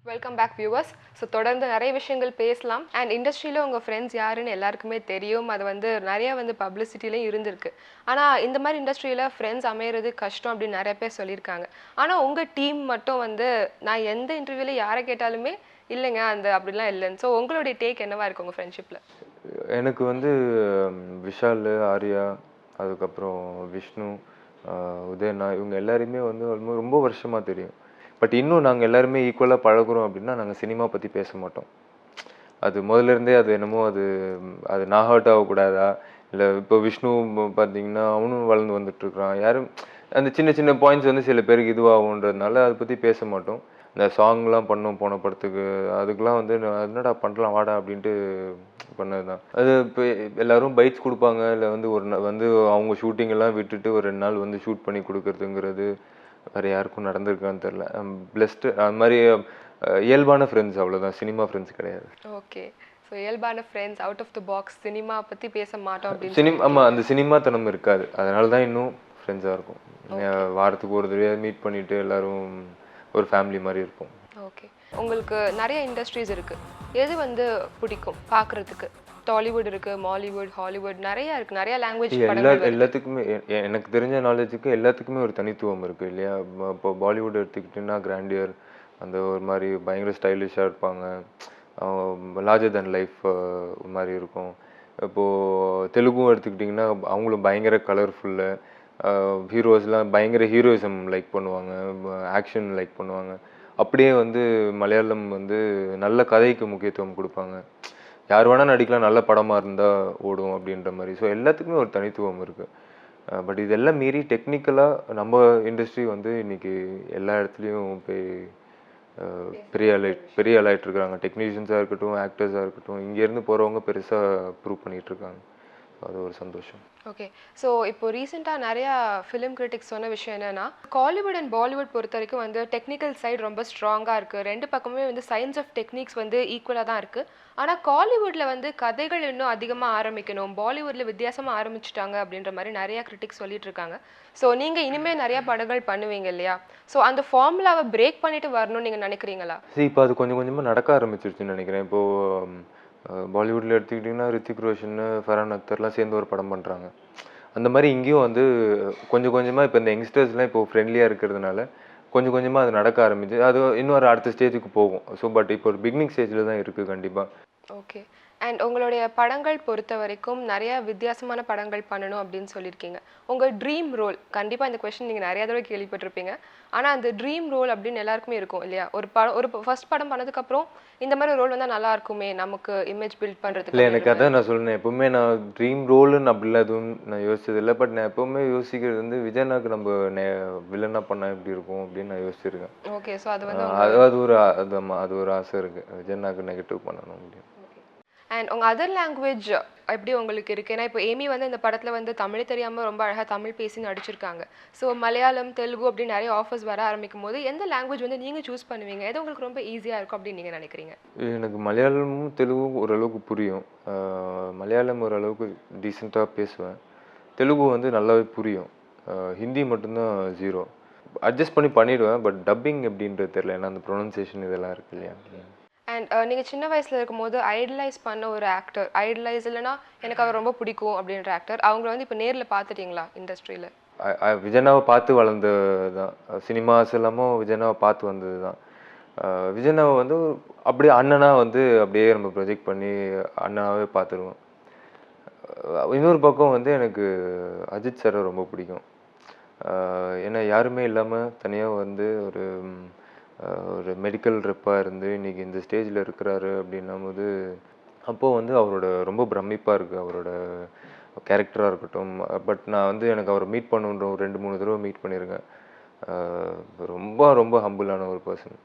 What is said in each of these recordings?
Welcome back viewers. So தொடர்ந்து நிறைய விஷயங்கள் பேசலாம். அண்ட் இண்டஸ்ட்ரியில் உங்கள் ஃப்ரெண்ட்ஸ் யாருன்னு எல்லாருக்குமே தெரியும். அது நிறைய பப்ளிசிட்டிலையும் இருந்திருக்கு. ஆனால் இந்த மாதிரி இண்டஸ்ட்ரியில் ஃப்ரெண்ட்ஸ் அமையிறது கஷ்டம் அப்படின்னு நிறைய பேர் சொல்லியிருக்காங்க. ஆனால் உங்கள் டீம் மட்டும் நான் எந்த இன்டர்வியூவில் யாரை கேட்டாலுமே இல்லைங்க அப்படிலாம் இல்லைன்னு. ஸோ உங்களுடைய டேக் என்னவா இருக்கு உங்கள் ஃப்ரெண்ட்ஷிப்பில்? எனக்கு விஷால், ஆர்யா, அதுக்கப்புறம் விஷ்ணு, உதயண்ணா இவங்க எல்லாரையுமே ரொம்ப வருஷமாக தெரியும். பட் இன்னும் நாங்கள் எல்லாருமே ஈக்குவலாக பழகுறோம் அப்படின்னா நாங்கள் சினிமா பற்றி பேச மாட்டோம். அது முதல்ல இருந்தே அது என்னமோ அது அது நான் ஹர்ட் ஆகக்கூடாதா, இல்லை இப்போ விஷ்ணு பார்த்தீங்கன்னா அவனும் வளர்ந்து வந்துட்டுருக்குறான். யாரும் அந்த சின்ன சின்ன பாயிண்ட்ஸ் சில பேருக்கு இதுவாகுன்றதுனால அதை பற்றி பேச மாட்டோம். இந்த சாங்லாம் பண்ணோம் போன படத்துக்கு, அதுக்கெலாம் என்னடா பண்ணலாம் வாடா அப்படின்ட்டு பண்ணது தான். அது இப்போ எல்லாரும் பைட்ஸ் கொடுப்பாங்க, இல்லை ஒரு அவங்க ஷூட்டிங் எல்லாம் விட்டுட்டு ஒரு 2 நாள் ஷூட் பண்ணி கொடுக்குறதுங்கிறது வேறு யாருக்கும் நடந்திருக்கான்னு தெரில. பிளஸ்டு அது மாதிரி இயல்பான ஃப்ரெண்ட்ஸ், அவ்வளோதான். சினிமா ஃப்ரெண்ட்ஸ் கிடையாது. ஓகே. ஸோ இயல்பான friends, out of the box, cinema பற்றி பேச மாட்டோம் அப்படின்னு. ஆமாம், அந்த சினிமா தனம் இருக்காது. அதனால தான் இன்னும் ஃப்ரெண்ட்ஸாக இருக்கும். வாரத்துக்கு ஒரு தடவை மீட் பண்ணிவிட்டு எல்லோரும் ஒரு ஃபேமிலி மாதிரி இருப்போம். ஓகே. உங்களுக்கு நிறைய இண்டஸ்ட்ரீஸ் இருக்குது. எது பிடிக்கும் பார்க்குறதுக்கு? டாலிவுட் இருக்குது, மாலிவுட், ஹாலிவுட், நிறைய இருக்குது. நிறைய லாங்குவேஜ் எல்லாத்துக்குமே எனக்கு தெரிஞ்ச நாலேஜுக்கு எல்லாத்துக்குமே ஒரு தனித்துவம் இருக்குது இல்லையா? இப்போ பாலிவுட் எடுத்துக்கிட்டிங்கன்னா கிராண்டியர், அந்த ஒரு மாதிரி பயங்கர ஸ்டைலிஷாக இருப்பாங்க. லார்ஜர் தென் லைஃப் மாதிரி இருக்கும். இப்போது தெலுங்கும் எடுத்துக்கிட்டிங்கன்னா அவங்களும் பயங்கர கலர்ஃபுல்லு. ஹீரோஸ்லாம் பயங்கர ஹீரோயிசம் லைக் பண்ணுவாங்க, ஆக்ஷன் லைக் பண்ணுவாங்க. அப்படியே மலையாளம் நல்ல கதைக்கு முக்கியத்துவம் கொடுப்பாங்க. யார் வேணால் நடிக்கலாம், நல்ல படமாக இருந்தால் ஓடும் அப்படின்ற மாதிரி. ஸோ எல்லாத்துக்குமே ஒரு தனித்துவம் இருக்குது. பட் இதெல்லாம் மீறி டெக்னிக்கலாக நம்ம இண்டஸ்ட்ரி இன்றைக்கி எல்லா இடத்துலையும் போய் பெரிய ஆளாயிட்டு இருக்காங்க. டெக்னீஷியன்ஸாக இருக்கட்டும், ஆக்டர்ஸாக இருக்கட்டும், இங்கேருந்து போகிறவங்க பெருசாக ப்ரூவ் பண்ணிகிட்ருக்காங்க. அது ஒரு சந்தோஷம். ஓகே. ஸோ இப்போ ரீசெண்டாக நிறையா ஃபிலிம் கிரிட்டிக்ஸ் சொன்ன விஷயம் என்னென்னா, காலிவுட் அண்ட் பாலிவுட் பொறுத்த வரைக்கும் டெக்னிக்கல் சைடு ரொம்ப ஸ்ட்ராங்காக இருக்குது. ரெண்டு பக்கமே சயின்ஸ் ஆஃப் டெக்னிக்ஸ் ஈக்குவலாக தான் இருக்குது. ஆனால் காலிவுட்டில் கதைகள் இன்னும் அதிகமாக ஆரம்பிக்கணும், பாலிவுட்டில் வித்தியாசமாக ஆரம்பிச்சிட்டாங்க அப்படின்ற மாதிரி நிறையா கிரிட்டிக்ஸ் சொல்லிட்டு இருக்காங்க. ஸோ நீங்கள் இனிமேல் நிறையா படங்கள் பண்ணுவீங்க இல்லையா? ஸோ அந்த ஃபார்முலாவை பிரேக் பண்ணிட்டு வரணும்னு நீங்கள் நினைக்கிறீங்களா? சரி, இப்போ அது கொஞ்சம் கொஞ்சமாக நடக்க ஆரம்பிச்சிருச்சுன்னு நினைக்கிறேன். இப்போது பாலிவுட்டில் எடுத்துக்கிட்டிங்கன்னா ரித்திக் ரோஷன், ஃபர்ஹான் அக்தர்லாம் சேர்ந்து ஒரு படம் பண்ணுறாங்க. அந்த மாதிரி இங்கேயும் கொஞ்சம் கொஞ்சமாக இப்போ இந்த யங்ஸ்டர்ஸ்லாம் இப்போது ஃப்ரெண்ட்லியாக இருக்கிறதுனால கொஞ்சம் கொஞ்சமாக அது நடக்க ஆரம்பிச்சு. அது இன்னொரு அடுத்த ஸ்டேஜுக்கு போகும். ஸோ பட் இப்போ ஒரு பிகினிங் ஸ்டேஜில் தான் இருக்குது கண்டிப்பாக. ஓகே. அண்ட் உங்களுடைய படங்கள் பொறுத்த வரைக்கும் நிறையா வித்தியாசமான படங்கள் பண்ணணும் அப்படின்னு சொல்லியிருக்கீங்க. உங்கள் ட்ரீம் ரோல், கண்டிப்பாக இந்த கொஸ்டின் நீங்கள் நிறையா தடவை கேள்விப்பட்டிருப்பீங்க. ஆனால் அந்த ட்ரீம் ரோல் அப்படின்னு எல்லாருக்குமே இருக்கும் இல்லையா? ஒரு ஃபர்ஸ்ட் படம் பண்ணதுக்கப்புறம் இந்த மாதிரி ரோல் நல்லா இருக்குமே நமக்கு இமேஜ் பில்ட் பண்ணுறதுக்கு. இல்லை, எனக்கு அதான் நான் சொல்லுவேன். எப்போவுமே நான் ட்ரீம் ரோலுன்னு அப்படிலாம் எதுவும் நான் யோசிச்சதில்லை. பட் நான் எப்போவுமே யோசிக்கிறது விஜயனாக்கு நம்ம வில்லனாக பண்ணால் எப்படி இருக்கும் அப்படின்னு நான் யோசிச்சிருக்கேன். ஓகே. ஸோ அது ஒரு ஆசை இருக்குது, விஜயனாக்கு நெகட்டிவ் பண்ணணும் அப்படின்னு. அண்ட் உங்கள் அதர் லாங்குவேஜ் எப்படி உங்களுக்கு இருக்குது? ஏன்னா இப்போ ஏமி இந்த படத்தில் தமிழ் தெரியாமல் ரொம்ப அழகாக தமிழ் பேசி நடிச்சிருக்காங்க. ஸோ மலையாளம், தெலுங்கு அப்படின்னு நிறைய ஆஃபர்ஸ் வர ஆரம்பிக்கும் போது எந்த லாங்குவேஜ் நீங்கள் சூஸ் பண்ணுவீங்க? எது உங்களுக்கு ரொம்ப ஈஸியாக இருக்கும் அப்படின்னு நீங்கள் நினைக்கிறீங்க? எனக்கு மலையாளமும் தெலுங்கும் ஓரளவுக்கு புரியும். மலையாளம் ஓரளவுக்கு டீசெண்டாக பேசுவேன். தெலுங்கு நல்லாவே புரியும். ஹிந்தி மட்டும்தான் ஜீரோ. அட்ஜஸ்ட் பண்ணிடுவேன். பட் டப்பிங் எப்படின்றது தெரியல, ஏன்னா அந்த ப்ரொனன்சியேஷன் இதெல்லாம் இருக்கு இல்லையா? அண்ட் நீங்கள் சின்ன வயசில் இருக்கும்போது ஐடலைஸ் பண்ண ஒரு ஆக்டர், ஐடலைஸ் இல்லைனா எனக்கு அவர் ரொம்ப பிடிக்கும் அப்படின்ற ஆக்டர், அவங்கள இப்போ நேரில் பார்த்துட்டிங்களா இண்டஸ்ட்ரியில்? விஜயனாவை பார்த்து வளர்ந்தது தான். சினிமாஸ் எல்லாமும் விஜயனாவை பார்த்து வந்தது தான். விஜயனாவை அப்படியே அண்ணனாக அப்படியே நம்ம ப்ரொஜெக்ட் பண்ணி அண்ணனாவே பார்த்துருவோம். இன்னொரு பக்கம் எனக்கு அஜித் சாரை ரொம்ப பிடிக்கும். ஏன்னா யாருமே இல்லாமல் தனியாக ஒரு மெடிக்கல் ரெப்பாக இருந்து இன்றைக்கி இந்த ஸ்டேஜில் இருக்கிறாரு அப்படின்னும்போது அப்போது அவரோட ரொம்ப பிரமிப்பாக இருக்குது, அவரோட கேரக்டராக இருக்கட்டும். பட் நான் எனக்கு அவரை மீட் பண்ணுன்ற ஒரு 2-3 தடவை மீட் பண்ணியிருக்கேன். ரொம்ப ரொம்ப ஹம்பிளான ஒரு பர்சன்.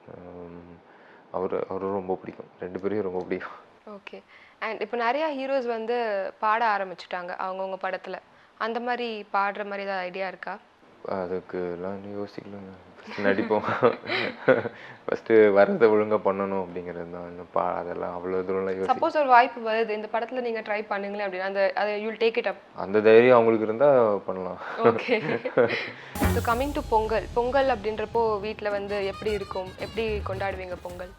அவரை ரொம்ப பிடிக்கும், 2 பேரையும் ரொம்ப பிடிக்கும். ஓகே. அண்ட் இப்போ நிறையா ஹீரோஸ் பாட ஆரம்பிச்சிட்டாங்க அவங்கவுங்க படத்தில். அந்த மாதிரி பாடுற மாதிரி ஏதாவது ஐடியா இருக்கா? அதுக்குலாம் யோசிக்கலங்க. நடிப்போம். ஃபஸ்ட்டு வரதை ஒழுங்காக பண்ணணும் அப்படிங்கிறது தான். இன்னும் அதெல்லாம் அவ்வளோ தூரம்லாம் சப்போஸ் ஒரு வாய்ப்பு வருது, இந்த படத்தில் நீங்கள் ட்ரை பண்ணுங்களேன் அப்படின்னா அதை யூல் டேக் இட் அப்? அந்த தைரியம் அவங்களுக்கு இருந்தால் பண்ணலாம். Okay. So coming to Pongal அப்படின்றப்போ வீட்டில் எப்படி இருக்கும், எப்படி கொண்டாடுவீங்க பொங்கல்?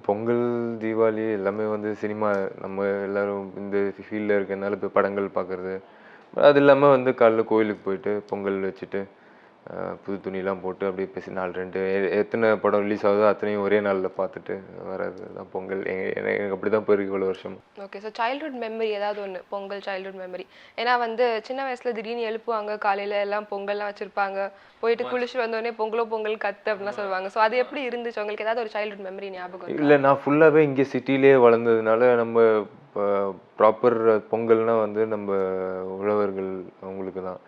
பொங்கல், தீபாவளி எல்லாமே வந்து சினிமா நம்ம எல்லாரும் இந்த ஃபீல்டில் இருக்கறனால இப்போ படங்கள் பார்க்குறது. அது இல்லாமல் வந்து காலைல கோயிலுக்கு போயிட்டு பொங்கல் வச்சுட்டு புது துணிலாம் போட்டு அப்படியே பேசி 4 2 எத்தனை படம் ரிலீஸ் ஆகுதோ அத்தனையும் ஒரே நாளில் பார்த்துட்டு வர்றது தான் பொங்கல். எனக்கு அப்படி தான் போயிருக்கு இவ்வளோ வருஷம். ஓகே. ஸோ சைல்ட்ஹுட் மெமரி ஏதாவது ஒன்று, பொங்கல் சைல்ட்ஹுட் மெமரி. ஏன்னா வந்து சின்ன வயசுல திடீர்னு எழுப்புவாங்க, காலையில எல்லாம் பொங்கல்லாம் வச்சிருப்பாங்க, போயிட்டு குளிச்சு வந்தோடனே பொங்கலோ பொங்கல் கத்து அப்படின்லாம் சொல்லுவாங்க. ஸோ அது எப்படி இருந்துச்சு உங்களுக்கு? ஏதாவது ஒரு சைல்ட்ஹுட் மெமரி ஞாபகம் இருக்கா? இல்லை, நான் ஃபுல்லாகவே இங்கே சிட்டிலேயே வளர்ந்ததுனால நம்ம ப்ராப்பர் பொங்கல்னால் வந்து நம்ம உழவர்கள் அவங்களுக்கு தான்.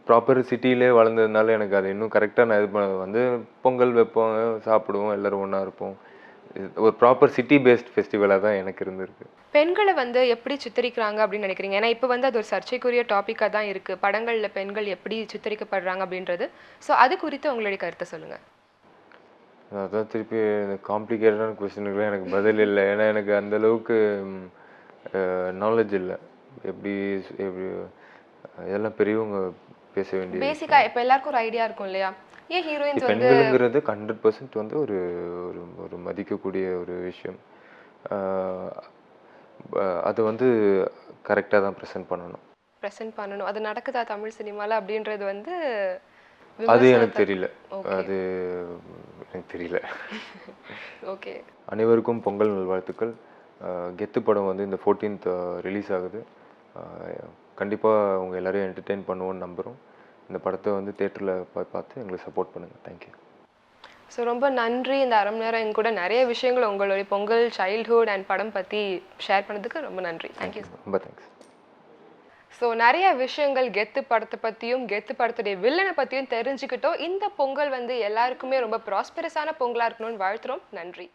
ப்ராப்பர் சிட்டிலே வளர்ந்ததுனால எனக்கு அது இன்னும் கரெக்டாக நான் இது பண்ண வந்து பொங்கல் வைப்போம், சாப்பிடுவோம், எல்லோரும் ஒன்றா இருப்போம். ஒரு ப்ராப்பர் சிட்டி பேஸ்ட் ஃபெஸ்டிவலாக தான் எனக்கு இருந்திருக்கு. பெண்களை வந்து எப்படி சித்தரிக்கிறாங்க அப்படின்னு நினைக்கிறீங்க? ஏன்னா இப்போ வந்து அது ஒரு சர்ச்சைக்குரிய டாப்பிக்காக தான் இருக்கு. படங்கள்ல பெண்கள் எப்படி சித்தரிக்கப்படுறாங்க அப்படின்றது. ஸோ அது குறித்து உங்களுடைய கருத்தை சொல்லுங்க. அதான் திருப்பி காம்ப்ளிகேட்டடான கொஸ்டினுக்குலாம் எனக்கு பதில் இல்லை. ஏன்னா எனக்கு அந்த அளவுக்கு நாலேஜ் இல்லை. எப்படி எப்படி இதெல்லாம் பெரியவங்க பேச வேண்டிய பேசிக்கா இப்போ எல்லாருக்கும் ஒரு ஐடியா இருக்கும் இல்லையா? ஏன் ஹீரோயின்ஸ் வந்து பெண்களுங்கிறது 100% வந்து ஒரு ஒரு ஒரு மதிக்கக்கூடிய ஒரு விஷயம். அது வந்து கரெக்டாக தான் ப்ரெசென்ட் பண்ணணும். ப்ரெசென்ட் பண்ணணும். அது நடக்குதா தமிழ் சினிமால அப்படின்றது வந்து அது எனக்கு விமர்சனத்தை. தெரியல. ஓகே. அது எனக்கு தெரியல. ஓகே. அனைவருக்கும் பொங்கல் நல்வாழ்த்துக்கள். கெத்து படம் வந்து இந்த 14th ரிலீஸ் ஆகுது. கண்டிப்பாக உங்கள் எல்லாரையும் என்டர்டெயின் பண்ணுவோன்னு நம்புகிறோம். இந்த படத்தை வந்து தேட்டரில் பார்த்து எங்களுக்கு சப்போர்ட் பண்ணுங்கள். தேங்க்யூ. ஸோ ரொம்ப நன்றி. இந்த அரை மணி நேரம் எங்க கூட நிறைய விஷயங்கள் உங்களுடைய பொங்கல், சைல்ட்ஹுட் அண்ட் படம் பற்றி ஷேர் பண்ணதுக்கு ரொம்ப நன்றி. தேங்க்யூ. ரொம்ப தேங்க்ஸ். ஸோ நிறைய விஷயங்கள் கெத்து படத்தை பற்றியும் கெத்து படத்துடைய வில்லனை பற்றியும் தெரிஞ்சுக்கிட்டோம். இந்த பொங்கல் வந்து எல்லாருக்குமே ரொம்ப ப்ராஸ்பரஸான பொங்கலாக இருக்கணும்னு வாழ்த்துறோம். நன்றி.